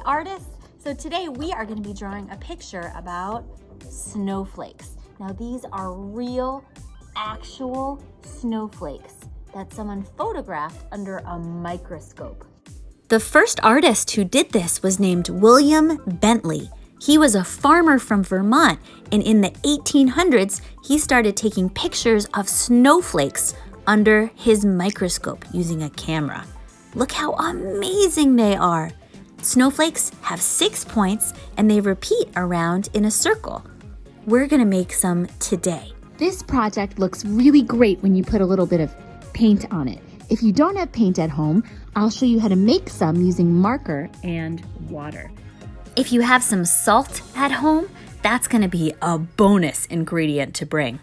artists. So today we are going to be drawing a picture about snowflakes. Now these are real, actual snowflakes that someone photographed under a microscope. The first artist who did this was named William Bentley. He was a farmer from Vermont, and in the 1800s, he started taking pictures of snowflakes under his microscope using a camera. Look how amazing they are. Snowflakes have 6 points and they repeat around in a circle. We're gonna make some today. This project looks really great when you put a little bit of paint on it. If you don't have paint at home, I'll show you how to make some using marker and water. If you have some salt at home, that's gonna be a bonus ingredient to bring.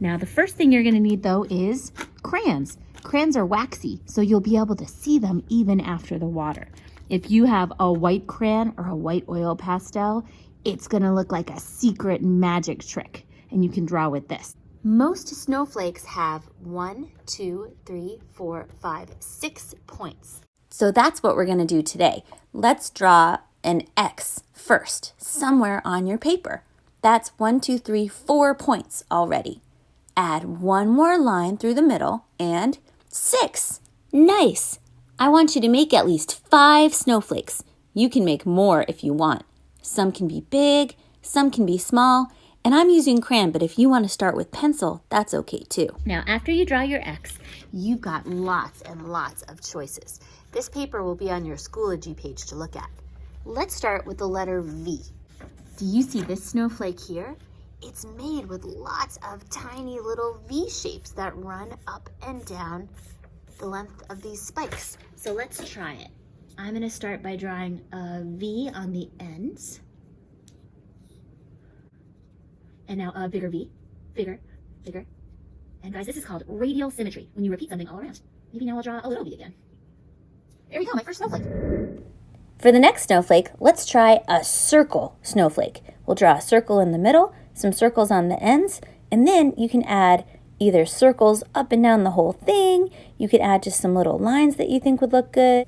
Now the first thing you're gonna need though is crayons. Crayons are waxy, so you'll be able to see them even after the water. If you have a white crayon or a white oil pastel, it's gonna look like a secret magic trick, and you can draw with this. Most snowflakes have 1, 2, 3, 4, 5, 6 points. So that's what we're gonna do today. Let's draw an X first, somewhere on your paper. That's 1, 2, 3, 4 points already. Add one more line through the middle and 6. Nice. I want you to make at least 5 snowflakes. You can make more if you want. Some can be big, some can be small, and I'm using crayon, but if you want to start with pencil, that's okay too. Now, after you draw your X, You've got lots and lots of choices. This paper will be on your Schoology page to look at. Let's start with the letter V. Do you see this snowflake here? It's made with lots of tiny little V shapes that run up and down the length of these spikes. So let's try it. I'm gonna start by drawing a V on the ends. And now a bigger V, bigger, bigger. And guys, this is called radial symmetry, when you repeat something all around. Maybe now I'll draw a little V again. There we go, my first snowflake. For the next snowflake, let's try a circle snowflake. We'll draw a circle in the middle, some circles on the ends, and then you can add either circles up and down the whole thing. You could add just some little lines that you think would look good.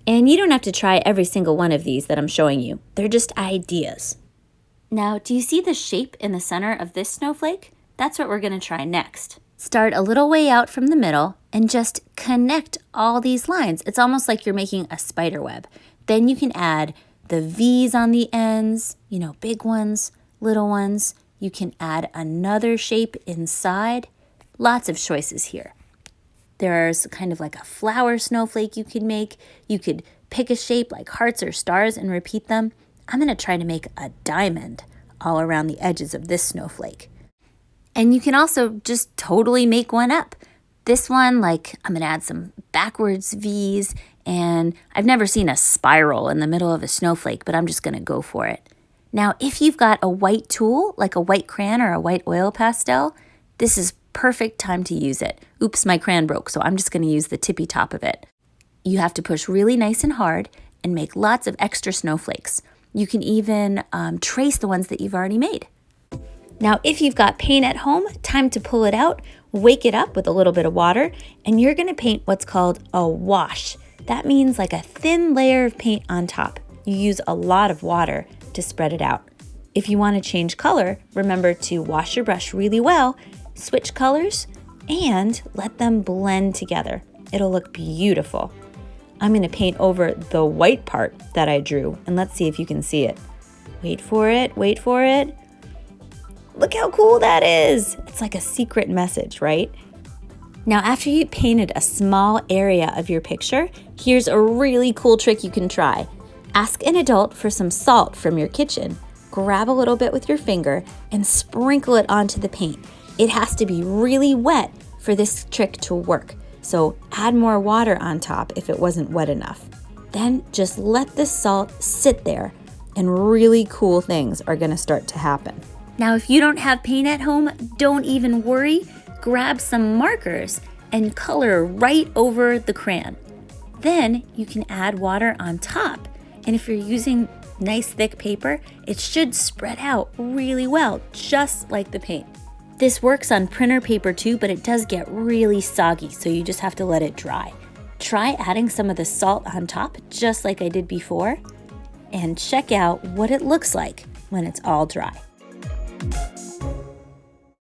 And you don't have to try every single one of these that I'm showing you. They're just ideas. Now, do you see the shape in the center of this snowflake? That's what we're gonna try next. Start a little way out from the middle and just connect all these lines. It's almost like you're making a spider web. Then you can add the V's on the ends, big ones, little ones. You can add another shape inside. Lots of choices here. There's kind of like a flower snowflake you could make. You could pick a shape like hearts or stars and repeat them. I'm gonna try to make a diamond all around the edges of this snowflake. And you can also just totally make one up. This one, I'm gonna add some backwards V's, and I've never seen a spiral in the middle of a snowflake, but I'm just gonna go for it. Now, if you've got a white tool, like a white crayon or a white oil pastel, this is perfect time to use it. Oops, my crayon broke, so I'm just gonna use the tippy top of it. You have to push really nice and hard and make lots of extra snowflakes. You can even trace the ones that you've already made. Now, if you've got paint at home, time to pull it out, wake it up with a little bit of water, and you're gonna paint what's called a wash. That means like a thin layer of paint on top. You use a lot of water to spread it out. If you wanna change color, remember to wash your brush really well, switch colors, and let them blend together. It'll look beautiful. I'm gonna paint over the white part that I drew, and let's see if you can see it. Wait for it, wait for it. Look how cool that is. It's like a secret message, right? Now, after you painted a small area of your picture, here's a really cool trick you can try. Ask an adult for some salt from your kitchen. Grab a little bit with your finger and sprinkle it onto the paint. It has to be really wet for this trick to work. So add more water on top if it wasn't wet enough. Then just let the salt sit there and really cool things are gonna start to happen. Now, if you don't have paint at home, don't even worry. Grab some markers and color right over the crayon. Then you can add water on top. And if you're using nice thick paper, it should spread out really well, just like the paint. This works on printer paper too, but it does get really soggy, so you just have to let it dry. Try adding some of the salt on top, just like I did before. and check out what it looks like when it's all dry.